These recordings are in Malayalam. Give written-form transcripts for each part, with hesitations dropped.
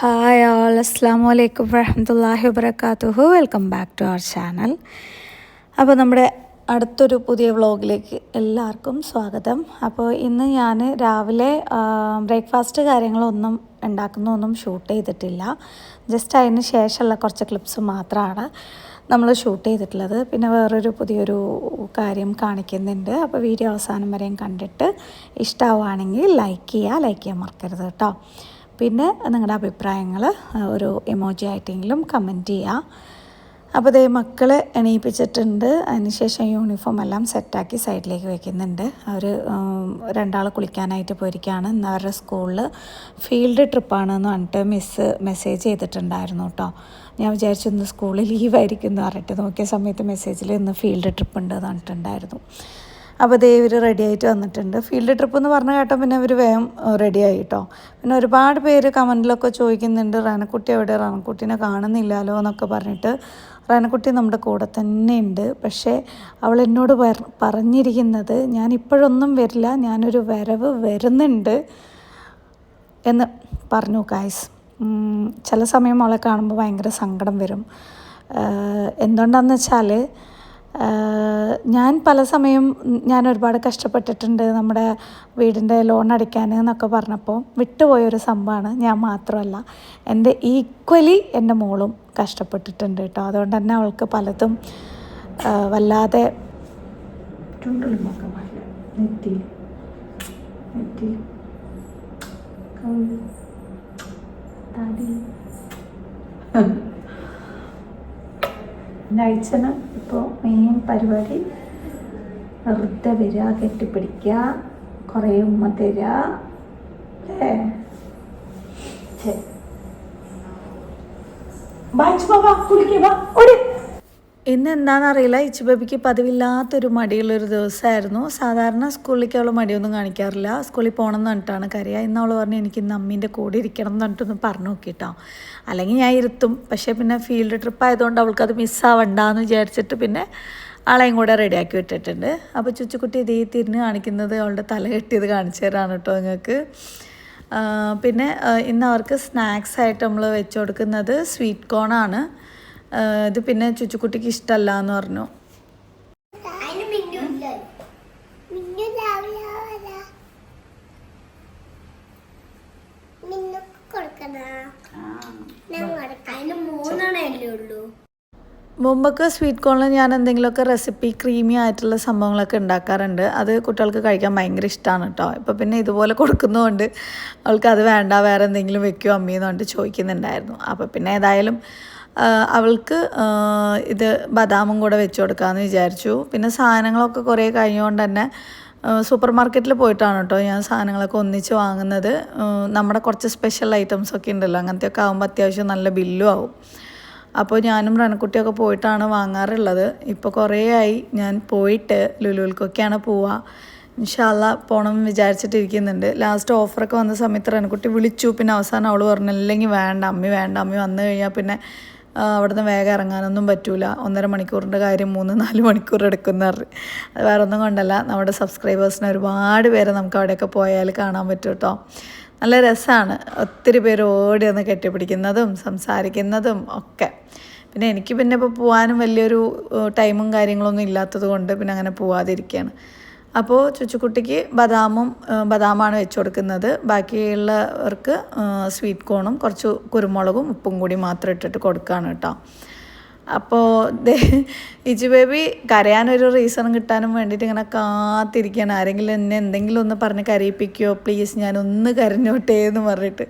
ഹായ് ഓൾ, അസ്സാം വലൈക്കും വറഹ്മത്തുള്ളാഹി വബറകാതുഹു. Welcome back to our channel. അപ്പോൾ നമ്മുടെ അടുത്തൊരു പുതിയ വ്ളോഗിലേക്ക് എല്ലാവർക്കും സ്വാഗതം. അപ്പോൾ ഇന്ന് ഞാൻ രാവിലെ ബ്രേക്ക്ഫാസ്റ്റ് കാര്യങ്ങളൊന്നും ഉണ്ടാക്കുന്നൊന്നും ഷൂട്ട് ചെയ്തിട്ടില്ല. ജസ്റ്റ് അതിന് ശേഷമുള്ള കുറച്ച് ക്ലിപ്സ് മാത്രമാണ് നമ്മൾ ഷൂട്ട് ചെയ്തിട്ടുള്ളത്. പിന്നെ വേറൊരു പുതിയൊരു കാര്യം കാണിക്കുന്നുണ്ട്. അപ്പോൾ വീഡിയോ അവസാനം വരെയും കണ്ടിട്ട് ഇഷ്ടമാവുകയാണെങ്കിൽ ലൈക്ക് ചെയ്യാൻ മറക്കരുത് കേട്ടോ. പിന്നെ നിങ്ങളുടെ അഭിപ്രായങ്ങൾ ഒരു എമോജി ആയിട്ടെങ്കിലും കമൻറ്റ് ചെയ്യുക. അപ്പോൾ ഇതേ മക്കളെ എണീപ്പിച്ചിട്ടുണ്ട്. അതിനുശേഷം യൂണിഫോം എല്ലാം സെറ്റാക്കി സൈഡിലേക്ക് വയ്ക്കുന്നുണ്ട്. അവർ രണ്ടാൾ കുളിക്കാനായിട്ട് പോയിരിക്കുകയാണ്. ഇന്ന് അവരുടെ സ്കൂളിൽ ഫീൽഡ് ട്രിപ്പാണെന്ന് പറഞ്ഞിട്ട് മിസ്സ് മെസ്സേജ് ചെയ്തിട്ടുണ്ടായിരുന്നു കേട്ടോ. ഞാൻ വിചാരിച്ചു ഇന്ന് സ്കൂളിൽ ലീവായിരിക്കും എന്ന് പറഞ്ഞിട്ട് നോക്കിയ സമയത്ത് മെസ്സേജിൽ ഇന്ന് ഫീൽഡ് ട്രിപ്പ് ഉണ്ട് എന്ന് പറഞ്ഞിട്ടുണ്ടായിരുന്നു. അപ്പോൾ ദേ ഇവർ റെഡി ആയിട്ട് വന്നിട്ടുണ്ട്. ഫീൽഡ് ട്രിപ്പ് എന്ന് പറഞ്ഞ കേട്ടോ പിന്നെ ഇവർ വേഗം റെഡിയായി കേട്ടോ. പിന്നെ ഒരുപാട് പേര് കമൻറ്റിലൊക്കെ ചോദിക്കുന്നുണ്ട് റനക്കുട്ടി എവിടെ, റനക്കുട്ടീനെ കാണുന്നില്ലല്ലോ എന്നൊക്കെ പറഞ്ഞിട്ട്. റനക്കുട്ടി നമ്മുടെ കൂടെ തന്നെ ഉണ്ട്. പക്ഷേ അവൾ എന്നോട് പറഞ്ഞിരിക്കുന്നത് ഞാൻ ഇപ്പോഴൊന്നും വരില്ല, ഞാനൊരു വരവ് വരുന്നുണ്ട് എന്ന് പറഞ്ഞു ഗൈസ്. ചില സമയം അവളെ കാണുമ്പോൾ ഭയങ്കര സങ്കടം വരും. എന്തുകൊണ്ടാണെന്ന് വെച്ചാൽ ഞാൻ പല സമയം ഞാൻ ഒരുപാട് കഷ്ടപ്പെട്ടിട്ടുണ്ട് നമ്മുടെ വീടിൻ്റെ ലോൺ അടയ്ക്കാൻ എന്നൊക്കെ പറഞ്ഞപ്പോൾ വിട്ടുപോയൊരു സംഭവമാണ്. ഞാൻ മാത്രമല്ല, എൻ്റെ ഈക്വലി എൻ്റെ മോളും കഷ്ടപ്പെട്ടിട്ടുണ്ട് കേട്ടോ. അതുകൊണ്ട് തന്നെ അവൾക്ക് പലതും വല്ലാതെ നയിച്ചന് ഇപ്പോൾ മെയിൻ പരിപാടി വെറുതെ വരിക, കെട്ടിപ്പിടിക്കുക, കുറേ ഉമ്മ തരിക അല്ലേ. ഇന്ന് എന്താണെന്നറിയില്ല, ഇച്ചു ബേബിക്ക് പതിവില്ലാത്തൊരു മടിയുള്ളൊരു ദിവസമായിരുന്നു. സാധാരണ സ്കൂളിലേക്ക് അവൾ മടിയൊന്നും കാണിക്കാറില്ല. സ്കൂളിൽ പോകണം എന്ന് പറഞ്ഞിട്ടാണ് കരയുക. ഇന്ന് അവൾ പറഞ്ഞു എനിക്ക് ഇന്ന് അമ്മീൻ്റെ കൂടെ ഇരിക്കണം എന്ന് പറഞ്ഞിട്ടൊന്ന് പറഞ്ഞു നോക്കിയിട്ടോ. അല്ലെങ്കിൽ ഞാൻ ഇരുത്തും, പക്ഷേ പിന്നെ ഫീൽഡ് ട്രിപ്പ് ആയതുകൊണ്ട് അവൾക്കത് മിസ്സാവണ്ടെന്ന് വിചാരിച്ചിട്ട് പിന്നെ ആളെയും കൂടെ റെഡിയാക്കി വിട്ടിട്ടുണ്ട്. അപ്പോൾ ചുച്ചുക്കുട്ടി ഇതേ തിരിഞ്ഞ് കാണിക്കുന്നത് അവളുടെ തല കെട്ടിയത് കാണിച്ചു തരാണ് കേട്ടോ നിങ്ങൾക്ക്. പിന്നെ ഇന്ന് അവർക്ക് സ്നാക്സ് ആയിട്ട് നമ്മൾ വെച്ച് കൊടുക്കുന്നത് സ്വീറ്റ് കോണാണ്. ഇത് പിന്നെ ചുച്ചുക്കുട്ടിക്ക് ഇഷ്ടമല്ല എന്ന് പറഞ്ഞു. മുമ്പൊക്കെ സ്വീറ്റ് കോണിൽ ഞാൻ എന്തെങ്കിലുമൊക്കെ റെസിപ്പി ക്രീമി ആയിട്ടുള്ള സംഭവങ്ങളൊക്കെ ഉണ്ടാക്കാറുണ്ട്. അത് കുട്ടികൾക്ക് കഴിക്കാൻ ഭയങ്കര ഇഷ്ടമാണ് കേട്ടോ. ഇപ്പോൾ പിന്നെ ഇതുപോലെ കൊടുക്കുന്നതുകൊണ്ട് അവൾക്ക് അത് വേണ്ട, വേറെ എന്തെങ്കിലും വെക്കുമോ അമ്മയെന്ന് പറഞ്ഞിട്ട് ചോദിക്കുന്നുണ്ടായിരുന്നു. അപ്പോൾ പിന്നെ ഏതായാലും അവൾക്ക് ഇത് ബദാമും കൂടെ വെച്ച് കൊടുക്കാമെന്ന് വിചാരിച്ചു. പിന്നെ സാധനങ്ങളൊക്കെ കുറേ കഴിഞ്ഞുകൊണ്ട് തന്നെ സൂപ്പർ മാർക്കറ്റിൽ പോയിട്ടാണ് കേട്ടോ ഞാൻ സാധനങ്ങളൊക്കെ ഒന്നിച്ച് വാങ്ങുന്നത്. നമ്മുടെ കുറച്ച് സ്പെഷ്യൽ ഐറ്റംസൊക്കെ ഉണ്ടല്ലോ, അങ്ങനത്തെയൊക്കെ ആകുമ്പോൾ അത്യാവശ്യം നല്ല ബില്ലും ആവും. അപ്പോൾ ഞാനും റനക്കുട്ടിയൊക്കെ പോയിട്ടാണ് വാങ്ങാറുള്ളത്. ഇപ്പോൾ കുറേ ആയി ഞാൻ പോയിട്ട്. ലുലുവിൽക്കൊക്കെയാണ് പോവുക. ഇൻഷാ അല്ലാ പോകണം എന്ന് വിചാരിച്ചിട്ടിരിക്കുന്നുണ്ട്. ലാസ്റ്റ് ഓഫറൊക്കെ വന്ന സമയത്ത് റനക്കുട്ടി വിളിച്ചു. പിന്നെ അവസാനം അവൾ പറഞ്ഞു അല്ലെങ്കിൽ വേണ്ട, അമ്മി വന്നു കഴിഞ്ഞാൽ പിന്നെ അവിടുന്ന് വേഗം ഇറങ്ങാനൊന്നും പറ്റൂല, 1.5 മണിക്കൂറിൻ്റെ കാര്യം 3-4 മണിക്കൂർ എടുക്കുന്ന പറഞ്ഞു. അത് വേറെ ഒന്നും കൊണ്ടല്ല, നമ്മുടെ സബ്സ്ക്രൈബേഴ്സിന് ഒരുപാട് പേരെ നമുക്ക് അവിടെയൊക്കെ പോയാൽ കാണാൻ പറ്റും കേട്ടോ. നല്ല രസമാണ്. ഒത്തിരി പേര് ഓടി വന്ന് കെട്ടിപ്പിടിക്കുന്നതും സംസാരിക്കുന്നതും ഒക്കെ. പിന്നെ എനിക്ക് പിന്നെ ഇപ്പോൾ പോകാനും വലിയൊരു ടൈമും കാര്യങ്ങളൊന്നും ഇല്ലാത്തത് കൊണ്ട് പിന്നെ അങ്ങനെ പോവാതിരിക്കുകയാണ്. അപ്പോൾ ചുച്ചുക്കുട്ടിക്ക് ബദാമാണ് വെച്ച് കൊടുക്കുന്നത്. ബാക്കിയുള്ളവർക്ക് സ്വീറ്റ് കോണും കുറച്ച് കുരുമുളകും ഉപ്പും കൂടി മാത്രം ഇട്ടിട്ട് കൊടുക്കുകയാണ് കേട്ടോ. അപ്പോൾ ഇജു ബേബി കരയാനൊരു റീസൺ കിട്ടാനും വേണ്ടിയിട്ട് ഇങ്ങനെ കാത്തിരിക്കുകയാണ്. ആരെങ്കിലും എന്നെ എന്തെങ്കിലും ഒന്ന് പറഞ്ഞ് കരയിപ്പിക്കുമോ പ്ലീസ്, ഞാനൊന്ന് കരഞ്ഞോട്ടേ എന്ന് പറഞ്ഞിട്ട്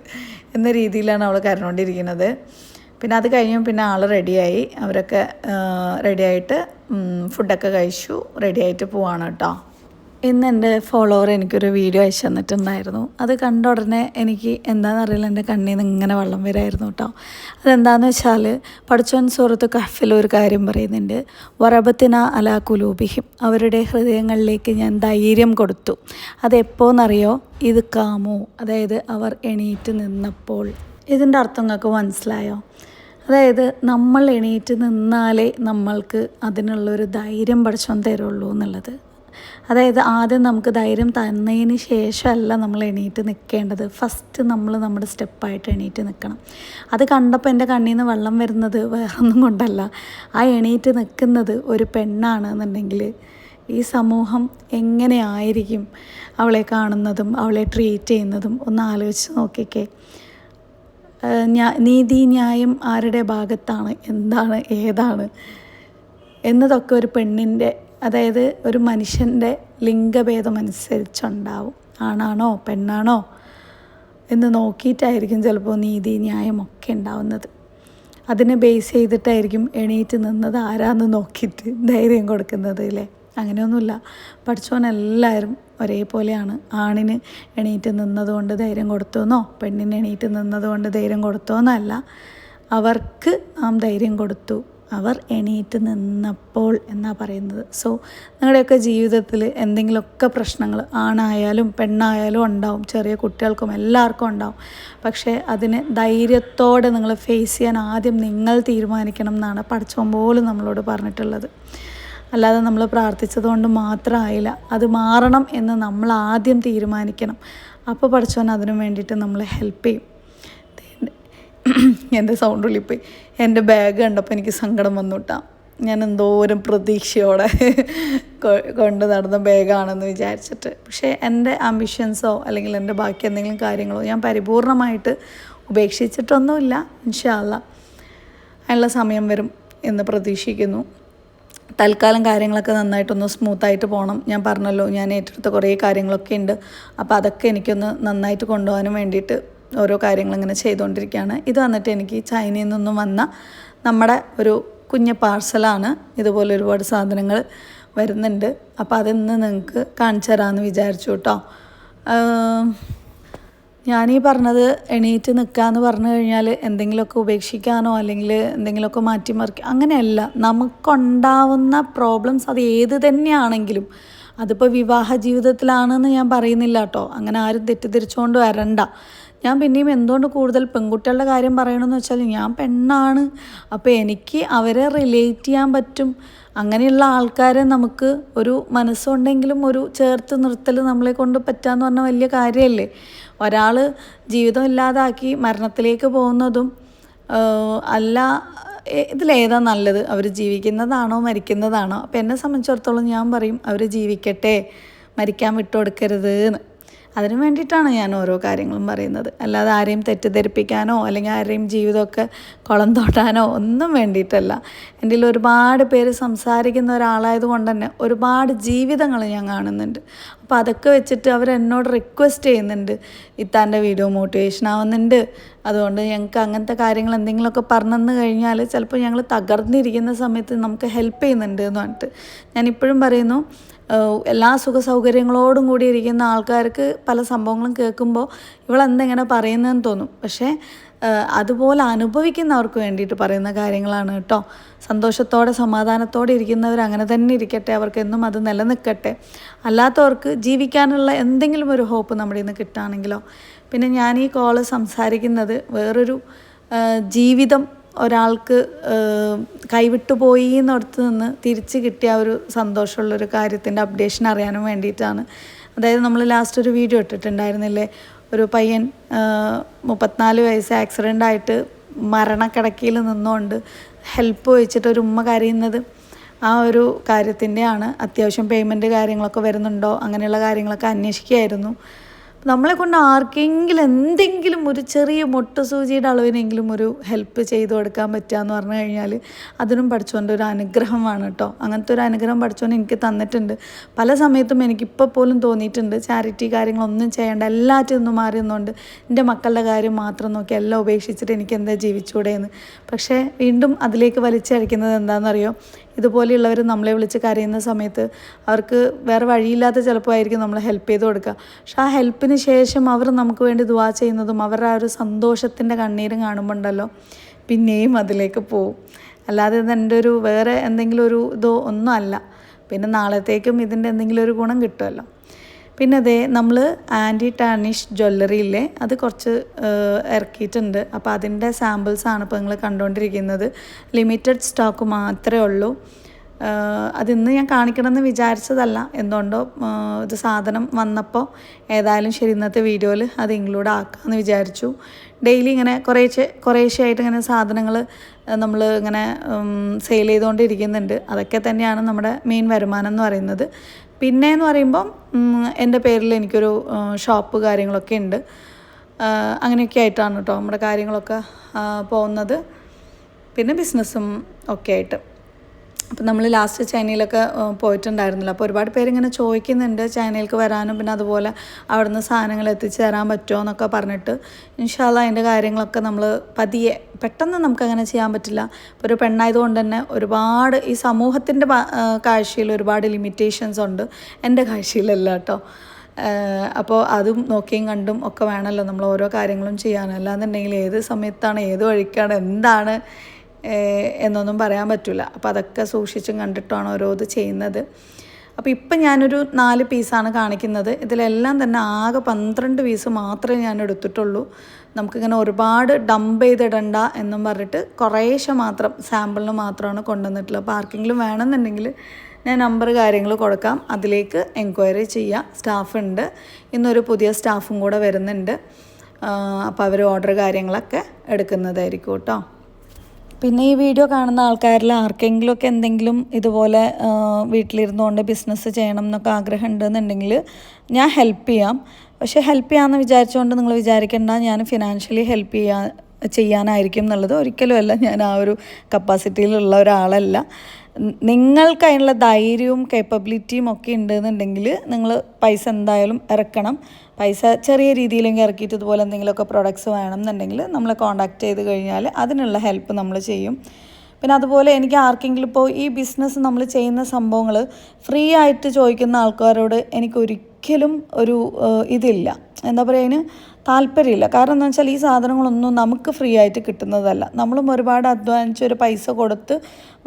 എന്ന രീതിയിലാണ് അവൾ കരഞ്ഞുകൊണ്ടിരിക്കുന്നത്. പിന്നെ അത് കഴിഞ്ഞു പിന്നെ ആൾ റെഡിയായി. അവരൊക്കെ റെഡിയായിട്ട് ഫുഡൊക്കെ കഴിച്ചു റെഡിയായിട്ട് പോവാണ് കേട്ടോ. ഇന്ന് എൻ്റെ ഫോളോവർ എനിക്കൊരു വീഡിയോ അയച്ചു തന്നിട്ടുണ്ടായിരുന്നു. അത് കണ്ട ഉടനെ എനിക്ക് എന്താണെന്നറിയില്ല, എൻ്റെ കണ്ണിൽ നിന്ന് ഇങ്ങനെ വെള്ളം വരായിരുന്നു കേട്ടോ. അതെന്താണെന്ന് വെച്ചാൽ പടച്ചോൻ സൂറത്ത് കഹ്ഫിൽ ഒരു കാര്യം പറയുന്നുണ്ട്, വറബത്തിന അലാ കുലൂബിഹിം, അവരുടെ ഹൃദയങ്ങളിലേക്ക് ഞാൻ ധൈര്യം കൊടുത്തു. അതെപ്പോന്നറിയോ, ഇത് കാമു, അതായത് അവർ എണീറ്റ് നിന്നപ്പോൾ. ഇതിൻ്റെ അർത്ഥം നിങ്ങൾക്ക് മനസ്സിലായോ? അതായത് നമ്മൾ എണീറ്റ് നിന്നാലേ നമ്മൾക്ക് അതിനുള്ളൊരു ധൈര്യം പടച്ചോൻ തരുള്ളൂ എന്നുള്ളത്. അതായത് ആദ്യം നമുക്ക് ധൈര്യം തന്നതിന് ശേഷമല്ല നമ്മൾ എണീറ്റ് നിൽക്കേണ്ടത്. ഫസ്റ്റ് നമ്മൾ നമ്മുടെ സ്റ്റെപ്പായിട്ട് എണീറ്റ് നിൽക്കണം. അത് കണ്ടപ്പോൾ എൻ്റെ കണ്ണിൽ നിന്ന് വെള്ളം വരുന്നത് വേറൊന്നും കൊണ്ടല്ല. ആ എണീറ്റ് നിൽക്കുന്നത് ഒരു പെണ്ണാണെന്നുണ്ടെങ്കിൽ ഈ സമൂഹം എങ്ങനെയായിരിക്കും അവളെ കാണുന്നതും അവളെ ട്രീറ്റ് ചെയ്യുന്നതും ഒന്ന് ആലോചിച്ച് നോക്കിക്കേ. നീതി ന്യായം ആരുടെ ഭാഗത്താണ്, എന്താണ്, ഏതാണ് എന്നതൊക്കെ ഒരു പെണ്ണിൻ്റെ, അതായത് ഒരു മനുഷ്യൻ്റെ ലിംഗഭേദം അനുസരിച്ചുണ്ടാവും. ആണാണോ പെണ്ണാണോ എന്ന് നോക്കിയിട്ടായിരിക്കും ചിലപ്പോൾ നീതി ന്യായമൊക്കെ ഉണ്ടാവുന്നത്. അതിനെ ബേസ് ചെയ്തിട്ടായിരിക്കും എണീറ്റ് നിന്നത് ആരാന്ന് നോക്കിയിട്ട് ധൈര്യം കൊടുക്കുന്നത് അല്ലേ. അങ്ങനെയൊന്നുമില്ല. പഠിച്ചവൻ എല്ലാവരും ഒരേപോലെയാണ്. ആണിന് എണീറ്റ് നിന്നതുകൊണ്ട് ധൈര്യം കൊടുത്തോന്നോ പെണ്ണിന് എണീറ്റ് നിന്നതുകൊണ്ട് ധൈര്യം കൊടുത്തോന്നല്ല. അവർക്ക് നാം ധൈര്യം കൊടുത്തു, അവർ എണീറ്റ് നിന്നപ്പോൾ എന്നാണ് പറയുന്നത്. സോ നിങ്ങളുടെയൊക്കെ ജീവിതത്തിൽ എന്തെങ്കിലുമൊക്കെ പ്രശ്നങ്ങൾ ആണായാലും പെണ്ണായാലും ഉണ്ടാവും, ചെറിയ കുട്ടികൾക്കും എല്ലാവർക്കും ഉണ്ടാവും. പക്ഷേ അതിനെ ധൈര്യത്തോടെ നിങ്ങൾ ഫേസ് ചെയ്യാൻ ആദ്യം നിങ്ങൾ തീരുമാനിക്കണം എന്നാണ് പഠിച്ചവൻ പോലും നമ്മളോട് പറഞ്ഞിട്ടുള്ളത്. അല്ലാതെ നമ്മൾ പ്രാർത്ഥിച്ചതുകൊണ്ട് മാത്രമായില്ല, അത് മാറണം എന്ന് നമ്മൾ ആദ്യം തീരുമാനിക്കണം. അപ്പോൾ പഠിച്ചവൻ അതിനു വേണ്ടിയിട്ട് നമ്മളെ ഹെൽപ്പ് ചെയ്യും. എൻ്റെ സൗണ്ട് ഉള്ളിപ്പോയി. എൻ്റെ ബാഗ് കണ്ടപ്പോൾ എനിക്ക് സങ്കടം വന്നു കേട്ടോ. ഞാൻ എന്തോരം പ്രതീക്ഷയോടെ കൊണ്ട് നടന്ന ബാഗാണെന്ന് വിചാരിച്ചിട്ട്. പക്ഷേ എൻ്റെ ആംബിഷൻസോ അല്ലെങ്കിൽ എൻ്റെ ബാക്കി എന്തെങ്കിലും കാര്യങ്ങളോ ഞാൻ പരിപൂർണമായിട്ട് ഉപേക്ഷിച്ചിട്ടൊന്നുമില്ല. ഇൻഷാ അല്ലാഹ് അതിനുള്ള സമയം വരും എന്ന് പ്രതീക്ഷിക്കുന്നു. തൽക്കാലം കാര്യങ്ങളൊക്കെ നന്നായിട്ടൊന്ന് സ്മൂത്തായിട്ട് പോകണം. ഞാൻ പറഞ്ഞല്ലോ, ഞാൻ ഏറ്റെടുത്ത കുറേ കാര്യങ്ങളൊക്കെ ഉണ്ട്. അപ്പോൾ അതൊക്കെ എനിക്കൊന്ന് നന്നായിട്ട് കൊണ്ടുപോകാനും വേണ്ടിയിട്ട് ഓരോ കാര്യങ്ങളിങ്ങനെ ചെയ്തുകൊണ്ടിരിക്കുകയാണ്. ഇത് വന്നിട്ട് എനിക്ക് ചൈനയിൽ നിന്നും വന്ന നമ്മുടെ ഒരു കുഞ്ഞ് പാർസലാണ്. ഇതുപോലെ ഒരുപാട് സാധനങ്ങൾ വരുന്നുണ്ട്. അപ്പോൾ അതിന്ന് നിങ്ങൾക്ക് കാണിച്ചു തരാമെന്ന് വിചാരിച്ചു കേട്ടോ. ഞാനീ പറഞ്ഞത് എണീറ്റ് നിൽക്കാമെന്ന് പറഞ്ഞു കഴിഞ്ഞാൽ എന്തെങ്കിലുമൊക്കെ ഉപേക്ഷിക്കാനോ അല്ലെങ്കിൽ എന്തെങ്കിലുമൊക്കെ മാറ്റിമറിക്കുക അങ്ങനെയല്ല. നമുക്കുണ്ടാവുന്ന പ്രോബ്ലംസ് അത് ഏത് തന്നെയാണെങ്കിലും, അതിപ്പോൾ വിവാഹ ജീവിതത്തിലാണെന്ന് ഞാൻ പറയുന്നില്ല കേട്ടോ, അങ്ങനെ ആരും തെറ്റിദ്ധരിച്ചുകൊണ്ട് വരണ്ട. ഞാൻ പിന്നെയും എന്തുകൊണ്ട് കൂടുതൽ പെൺകുട്ടികളുടെ കാര്യം പറയണമെന്ന് വെച്ചാൽ, ഞാൻ പെണ്ണാണ്, അപ്പോൾ എനിക്ക് അവരെ റിലേറ്റ് ചെയ്യാൻ പറ്റും. അങ്ങനെയുള്ള ആൾക്കാരെ നമുക്ക് ഒരു മനസ്സുണ്ടെങ്കിലും ഒരു ചേർത്ത് നിർത്തൽ നമ്മളെ കൊണ്ട് പറ്റാന്ന് പറഞ്ഞാൽ വലിയ കാര്യമല്ലേ. ഒരാൾ ജീവിതം ഇല്ലാതാക്കി മരണത്തിലേക്ക് പോകുന്നതും അല്ല, ഇതിലേതാ നല്ലത്? അവർ ജീവിക്കുന്നതാണോ മരിക്കുന്നതാണോ? അപ്പോൾ എന്നെ സംബന്ധിച്ചിടത്തോളം ഞാൻ പറയും അവർ ജീവിക്കട്ടെ, മരിക്കാൻ വിട്ടുകൊടുക്കരുത് എന്ന്. അതിനു വേണ്ടിയിട്ടാണ് ഞാൻ ഓരോ കാര്യങ്ങളും പറയുന്നത്. അല്ലാതെ ആരെയും തെറ്റിദ്ധരിപ്പിക്കാനോ അല്ലെങ്കിൽ ആരെയും ജീവിതമൊക്കെ കുളം തോട്ടാനോ ഒന്നും വേണ്ടിയിട്ടല്ല. എൻ്റെ ഒരുപാട് പേര് സംസാരിക്കുന്ന ഒരാളായത് കൊണ്ട് തന്നെ ഒരുപാട് ജീവിതങ്ങൾ ഞാൻ കാണുന്നുണ്ട്. അപ്പോൾ അതൊക്കെ വെച്ചിട്ട് അവരെന്നോട് റിക്വസ്റ്റ് ചെയ്യുന്നുണ്ട്, ഇത്താൻ്റെ വീഡിയോ മോട്ടിവേഷൻ ആവുന്നുണ്ട്, അതുകൊണ്ട് ഞങ്ങൾക്ക് അങ്ങനത്തെ കാര്യങ്ങൾ എന്തെങ്കിലുമൊക്കെ പറഞ്ഞു കഴിഞ്ഞാൽ ചിലപ്പോൾ ഞങ്ങൾ തകർന്നിരിക്കുന്ന സമയത്ത് നമുക്ക് ഹെൽപ്പ് ചെയ്യുന്നുണ്ട് എന്ന് പറഞ്ഞിട്ട്. ഞാനിപ്പോഴും പറയുന്നു, എല്ലാ സുഖ സൗകര്യങ്ങളോടും കൂടി ഇരിക്കുന്ന ആൾക്കാർക്ക് പല സംഭവങ്ങളും കേൾക്കുമ്പോൾ ഇവളെന്തെങ്ങനെ പറയുന്നതെന്ന് തോന്നും. പക്ഷേ അതുപോലെ അനുഭവിക്കുന്നവർക്ക് വേണ്ടിയിട്ട് പറയുന്ന കാര്യങ്ങളാണ് കേട്ടോ. സന്തോഷത്തോടെ സമാധാനത്തോടെ ഇരിക്കുന്നവർ അങ്ങനെ തന്നെ ഇരിക്കട്ടെ, അവർക്കെന്നും അത് നിലനിൽക്കട്ടെ. അല്ലാത്തവർക്ക് ജീവിക്കാനുള്ള എന്തെങ്കിലും ഒരു ഹോപ്പ് നമ്മുടെ ഇന്ന് കിട്ടുകയാണെങ്കിലോ. പിന്നെ ഞാൻ ഈ കോള് സംസാരിക്കുന്നത് വേറൊരു ജീവിതം ഒരാൾക്ക് കൈവിട്ടു പോയി എന്നിടത്ത് നിന്ന് തിരിച്ച് കിട്ടിയ ഒരു സന്തോഷമുള്ളൊരു കാര്യത്തിൻ്റെ അപ്ഡേഷൻ അറിയാനും വേണ്ടിയിട്ടാണ്. അതായത് നമ്മൾ ലാസ്റ്റ് ഒരു വീഡിയോ ഇട്ടിട്ടുണ്ടായിരുന്നില്ലേ, ഒരു പയ്യൻ 34 വയസ്സ് ആക്സിഡൻ്റായിട്ട് മരണക്കിടക്കയിൽ നിന്നുകൊണ്ട് ഹെൽപ്പ് ചോദിച്ചിട്ട് ഒരു ഉമ്മ കരയുന്നത്. ആ ഒരു കാര്യത്തിൻ്റെയാണ്. അത്യാവശ്യം പേയ്മെൻറ്റ് കാര്യങ്ങളൊക്കെ വരുന്നുണ്ടോ അങ്ങനെയുള്ള കാര്യങ്ങളൊക്കെ അന്വേഷിക്കുകയായിരുന്നു. നമ്മളെ കൊണ്ട് ആർക്കെങ്കിലും എന്തെങ്കിലും ഒരു ചെറിയ മൊട്ടുസൂചിയുടെ അളവിനെങ്കിലും ഒരു ഹെൽപ്പ് ചെയ്തു കൊടുക്കാൻ പറ്റുക എന്ന് പറഞ്ഞു കഴിഞ്ഞാൽ അതിനും പഠിച്ചുകൊണ്ട് ഒരു അനുഗ്രഹമാണ് കേട്ടോ. അങ്ങനത്തെ ഒരു അനുഗ്രഹം പഠിച്ചുകൊണ്ട് എനിക്ക് തന്നിട്ടുണ്ട്. പല സമയത്തും എനിക്കിപ്പോൾ പോലും തോന്നിയിട്ടുണ്ട് ചാരിറ്റി കാര്യങ്ങളൊന്നും ചെയ്യേണ്ട, എല്ലാറ്റിൽ നിന്നും മാറി നിന്നുകൊണ്ട് എൻ്റെ മക്കളുടെ കാര്യം മാത്രം നോക്കി എല്ലാം ഉപേക്ഷിച്ചിട്ട് എനിക്ക് എന്താ ജീവിച്ചുകൂടെയെന്ന്. പക്ഷേ വീണ്ടും അതിലേക്ക് വലിച്ചഴിക്കുന്നത് എന്താണെന്നറിയോ, ഇതുപോലെയുള്ളവർ നമ്മളെ വിളിച്ച് കരയുന്ന സമയത്ത് അവർക്ക് വേറെ വഴിയില്ലാത്ത ചിലപ്പോൾ ആയിരിക്കും നമ്മൾ ഹെൽപ്പ് ചെയ്ത് കൊടുക്കുക. പക്ഷെ ആ ഹെൽപ്പിന് ശേഷം അവർ നമുക്ക് വേണ്ടി ദുആ ചെയ്യുന്നതും അവരുടെ ആ ഒരു സന്തോഷത്തിൻ്റെ കണ്ണീരും കാണുമ്പോൾ ഉണ്ടല്ലോ, പിന്നെയും അതിലേക്ക് പോവും. അല്ലാതെ ഇതെൻ്റെ ഒരു വേറെ എന്തെങ്കിലും ഒരു ഇതോ ഒന്നും അല്ല. പിന്നെ നാളത്തേക്കും ഇതിൻ്റെ എന്തെങ്കിലും ഒരു ഗുണം കിട്ടുമല്ലോ. പിന്നെ അതേ നമ്മൾ ആൻറ്റി ടാർണിഷ് ജ്വല്ലറിയില്ലേ, അത് കുറച്ച് ഇറക്കിയിട്ടുണ്ട്. അപ്പോൾ അതിൻ്റെ സാമ്പിൾസാണ് ഇപ്പോൾ നിങ്ങൾ കണ്ടുകൊണ്ടിരിക്കുന്നത്. ലിമിറ്റഡ് സ്റ്റോക്ക് മാത്രമേ ഉള്ളൂ. അതിന്ന് ഞാൻ കാണിക്കണമെന്ന് വിചാരിച്ചതല്ല, എന്തുകൊണ്ടോ ഇത് സാധനം വന്നപ്പോൾ ഏതായാലും ശരി ഇന്നത്തെ വീഡിയോയിൽ അത് ഇൻക്ലൂഡ് ആക്കാമെന്ന് വിചാരിച്ചു. ഡെയിലി ഇങ്ങനെ കുറേശ്ശെയായിട്ട് ഇങ്ങനെ സാധനങ്ങൾ നമ്മൾ ഇങ്ങനെ സെയിൽ ചെയ്തുകൊണ്ടിരിക്കുന്നുണ്ട്. അതൊക്കെ തന്നെയാണ് നമ്മുടെ മെയിൻ വരുമാനം എന്ന് പറയുന്നത്. പിന്നെ എന്ന് പറയുമ്പം എൻ്റെ പേരിൽ എനിക്കൊരു ഷോപ്പ് കാര്യങ്ങളൊക്കെ ഉണ്ട്. അങ്ങനെയൊക്കെ ആയിട്ടാണ് കേട്ടോ നമ്മുടെ കാര്യങ്ങളൊക്കെ പോകുന്നത്. പിന്നെ ബിസിനസ്സും ഒക്കെ ആയിട്ട്. അപ്പം നമ്മൾ ലാസ്റ്റ് ചൈനയിലൊക്കെ പോയിട്ടുണ്ടായിരുന്നില്ല. അപ്പോൾ ഒരുപാട് പേരിങ്ങനെ ചോദിക്കുന്നുണ്ട് ചൈനയിലേക്ക് വരാനും പിന്നെ അതുപോലെ അവിടുന്ന് സാധനങ്ങൾ എത്തിച്ച് തരാൻ പറ്റുമോ എന്നൊക്കെ പറഞ്ഞിട്ട്. ഇൻഷാ അല്ലാഹ് അതിൻ്റെ കാര്യങ്ങളൊക്കെ നമ്മൾ പതിയെ, പെട്ടെന്ന് നമുക്കങ്ങനെ ചെയ്യാൻ പറ്റില്ല. ഇപ്പോൾ ഒരു പെണ്ണായതുകൊണ്ട് തന്നെ ഒരുപാട് ഈ സമൂഹത്തിൻ്റെ കാഴ്ചയിൽ ഒരുപാട് ലിമിറ്റേഷൻസ് ഉണ്ട്. എൻ്റെ കാഴ്ചയിലല്ല കേട്ടോ. അപ്പോൾ അതും നോക്കിയും കണ്ടും ഒക്കെ വേണമല്ലോ നമ്മൾ ഓരോ കാര്യങ്ങളും ചെയ്യാൻ. അല്ലാന്നുണ്ടെങ്കിൽ ഏത് സമയത്താണ് ഏത് വഴിക്കാണ് എന്താണ് എന്നൊന്നും പറയാൻ പറ്റില്ല. അപ്പോൾ അതൊക്കെ സൂക്ഷിച്ചും കണ്ടിട്ടാണ് ഓരോ ഇത് ചെയ്യുന്നത്. അപ്പോൾ ഇപ്പം ഞാനൊരു 4 പീസാണ് കാണിക്കുന്നത്. ഇതിലെല്ലാം തന്നെ ആകെ 12 പീസ് മാത്രമേ ഞാൻ എടുത്തിട്ടുള്ളൂ. നമുക്കിങ്ങനെ ഒരുപാട് ഡംപ് ചെയ്തിടണ്ട എന്നും പറഞ്ഞിട്ട് കുറേശ്ശെ മാത്രം സാമ്പിളിന് മാത്രമാണ് കൊണ്ടുവന്നിട്ടുള്ളത്. അപ്പോൾ ആർക്കെങ്കിലും വേണമെന്നുണ്ടെങ്കിൽ ഞാൻ നമ്പർ കാര്യങ്ങൾ കൊടുക്കാം, അതിലേക്ക് എൻക്വയറി ചെയ്യാം. സ്റ്റാഫുണ്ട്, ഇന്നൊരു പുതിയ സ്റ്റാഫും കൂടെ വരുന്നുണ്ട്. അപ്പോൾ അവർ ഓർഡർ കാര്യങ്ങളൊക്കെ എടുക്കുന്നതായിരിക്കും കേട്ടോ. പിന്നെ ഈ വീഡിയോ കാണുന്ന ആൾക്കാരിൽ ആർക്കെങ്കിലുമൊക്കെ എന്തെങ്കിലും ഇതുപോലെ വീട്ടിലിരുന്നുകൊണ്ട് ബിസിനസ് ചെയ്യണം എന്നൊക്കെ ആഗ്രഹം ഉണ്ടെന്നുണ്ടെങ്കിൽ ഞാൻ ഹെൽപ്പ് ചെയ്യാം. പക്ഷേ ഹെൽപ്പ് ചെയ്യാമെന്ന് വിചാരിച്ചുകൊണ്ട് നിങ്ങൾ വിചാരിക്കേണ്ട ഞാൻ ഫിനാൻഷ്യലി ഹെൽപ്പ് ചെയ്യാനായിരിക്കും എന്നുള്ളത് ഒരിക്കലും അല്ല. ഞാൻ ആ ഒരു കപ്പാസിറ്റിയിലുള്ള ഒരാളല്ല. നിങ്ങൾക്ക് അതിനുള്ള ധൈര്യവും കേപ്പബിലിറ്റിയും ഒക്കെ ഉണ്ടെന്നുണ്ടെങ്കിൽ നിങ്ങൾ പൈസ എന്തായാലും ഇറക്കണം. പൈസ ചെറിയ രീതിയിലെങ്കിൽ ഇറക്കിയിട്ട് ഇതുപോലെ എന്തെങ്കിലുമൊക്കെ പ്രൊഡക്ട്സ് വേണം എന്നുണ്ടെങ്കിൽ നമ്മളെ കോൺടാക്റ്റ് ചെയ്ത് കഴിഞ്ഞാൽ അതിനുള്ള ഹെൽപ്പ് നമ്മൾ ചെയ്യും. പിന്നെ അതുപോലെ എനിക്ക് ആർക്കെങ്കിലും ഇപ്പോൾ ഈ ബിസിനസ് നമ്മൾ ചെയ്യുന്ന സംഭവങ്ങൾ ഫ്രീ ആയിട്ട് ചോദിക്കുന്ന ആൾക്കാരോട് എനിക്കൊരിക്കലും ഒരു ഇതില്ല, എന്താ പറയുക, അതിന് താല്പര്യമില്ല. കാരണം എന്താ വെച്ചാൽ ഈ സാധനങ്ങളൊന്നും നമുക്ക് ഫ്രീ ആയിട്ട് കിട്ടുന്നതല്ല. നമ്മളും ഒരുപാട് അധ്വാനിച്ച് ഒരു പൈസ കൊടുത്ത്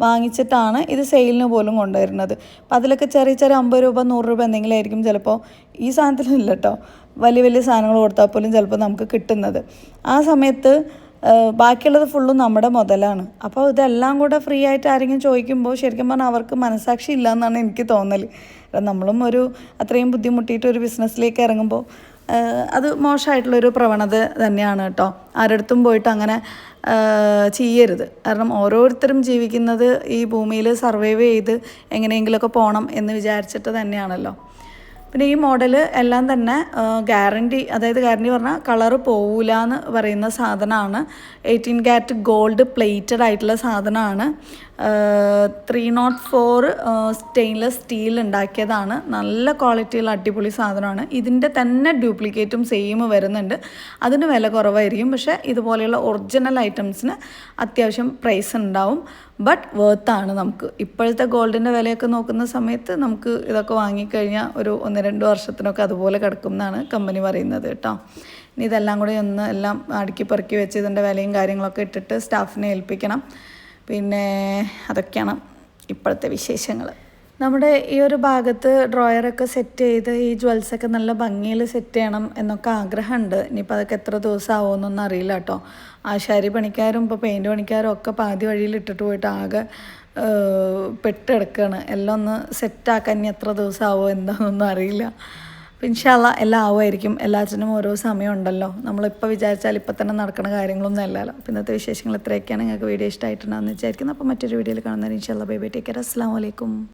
വാങ്ങിച്ചിട്ടാണ് ഇത് സെയിലിന് പോലും കൊണ്ടുവരുന്നത്. അപ്പം അതിലൊക്കെ ചെറിയ 50 രൂപ 100 രൂപ എന്തെങ്കിലും ആയിരിക്കും ചിലപ്പോൾ. ഈ സാധനത്തിലില്ല കേട്ടോ, വലിയ സാധനങ്ങൾ കൊടുത്താൽ പോലും ചിലപ്പോൾ നമുക്ക് കിട്ടുന്നത്. ആ സമയത്ത് ബാക്കിയുള്ളത് ഫുള്ളും നമ്മുടെ മുതലാണ്. അപ്പോൾ ഇതെല്ലാം കൂടെ ഫ്രീ ആയിട്ട് ആരെങ്കിലും ചോദിക്കുമ്പോൾ ശരിക്കും പറഞ്ഞാൽ അവർക്ക് മനസ്സാക്ഷി ഇല്ല എന്നാണ് എനിക്ക് തോന്നൽ. നമ്മളും ഒരു അത്രയും ബുദ്ധിമുട്ടിയിട്ട് ഒരു ബിസിനസ്സിലേക്ക് ഇറങ്ങുമ്പോൾ അത് മോശമായിട്ടുള്ളൊരു പ്രവണത തന്നെയാണ് കേട്ടോ. ആരടുത്തും പോയിട്ട് അങ്ങനെ ചെയ്യരുത്. കാരണം ഓരോരുത്തരും ജീവിക്കുന്നത് ഈ ഭൂമിയിൽ സർവൈവ് ചെയ്ത് എങ്ങനെയെങ്കിലുമൊക്കെ പോകണം എന്ന് വിചാരിച്ചിട്ട് തന്നെയാണല്ലോ. പിന്നെ ഈ മോഡൽ എല്ലാം തന്നെ ഗ്യാരണ്ടി, അതായത് ഗ്യാരണ്ടി പറഞ്ഞാൽ കളറ് പോവില്ല എന്ന് പറയുന്ന സാധനമാണ്. 18 കാരറ്റ് ഗോൾഡ് പ്ലേറ്റഡ് ആയിട്ടുള്ള സാധനമാണ്. 304 സ്റ്റെയിൻലെസ് സ്റ്റീൽ ഉണ്ടാക്കിയതാണ്. നല്ല ക്വാളിറ്റിയുള്ള അടിപൊളി സാധനമാണ്. ഇതിൻ്റെ തന്നെ ഡ്യൂപ്ലിക്കേറ്റും സെയിം വരുന്നുണ്ട്. അതിന് വില കുറവായിരിക്കും. പക്ഷേ ഇതുപോലെയുള്ള ഒറിജിനൽ ഐറ്റംസിന് അത്യാവശ്യം പ്രൈസ് ഉണ്ടാവും. ബട്ട് വേർത്താണ്. നമുക്ക് ഇപ്പോഴത്തെ ഗോൾഡിൻ്റെ വിലയൊക്കെ നോക്കുന്ന സമയത്ത് നമുക്ക് ഇതൊക്കെ വാങ്ങിക്കഴിഞ്ഞാൽ ഒരു 1-2 വർഷത്തിനൊക്കെ അതുപോലെ കിടക്കും എന്നാണ് കമ്പനി പറയുന്നത് കേട്ടോ. ഇനി ഇതെല്ലാം കൂടി ഒന്ന് എല്ലാം അടുക്കി പെറുക്കി വെച്ച് ഇതിൻ്റെ വിലയും കാര്യങ്ങളൊക്കെ ഇട്ടിട്ട് സ്റ്റാഫിനെ ഏൽപ്പിക്കണം. പിന്നെ അതൊക്കെയാണ് ഇപ്പോഴത്തെ വിശേഷങ്ങൾ. നമ്മുടെ ഈ ഒരു ഭാഗത്ത് ഡ്രോയറൊക്കെ സെറ്റ് ചെയ്ത് ഈ ജ്വൽസൊക്കെ നല്ല ഭംഗിയിൽ സെറ്റ് ചെയ്യണം എന്നൊക്കെ ആഗ്രഹമുണ്ട്. ഇനിയിപ്പോൾ അതൊക്കെ എത്ര ദിവസം ആവുമെന്നൊന്നും അറിയില്ല കേട്ടോ. ആശാരി പണിക്കാരും ഇപ്പോൾ പെയിൻറ്റ് പണിക്കാരും ഒക്കെ പാതി വഴിയിൽ ഇട്ടിട്ട് പോയിട്ട് ആകെ പെട്ടെടുക്കുകയാണ്. എല്ലാം ഒന്ന് സെറ്റാക്കാൻ ഇനി എത്ര ദിവസം ആവുമോ എന്താണെന്നൊന്നും അറിയില്ല. അപ്പോൾ ഇൻഷാ അല്ലാഹ് എല്ലാം ആവുമായിരിക്കും. എല്ലാത്തിനും ഓരോ സമയം ഉണ്ടല്ലോ. നമ്മളിപ്പോൾ വിചാരിച്ചാൽ ഇപ്പം തന്നെ നടക്കുന്ന കാര്യങ്ങളൊന്നും അല്ലല്ലോ. അപ്പോൾ ഇന്നത്തെ വിശേഷങ്ങൾ ഇത്രയൊക്കെയാണ്. നിങ്ങൾക്ക് വീഡിയോ ഇഷ്ടമായിട്ടുണ്ടാകുമെന്ന് വിചാരിക്കുന്നു. അപ്പോൾ മറ്റൊരു വീഡിയോയിൽ കാണുന്നവർ ഇൻഷാ അല്ലാഹ് ബൈ ബൈ, ടേക്ക് കെയർ, അസ്സലാമു അലൈക്കും.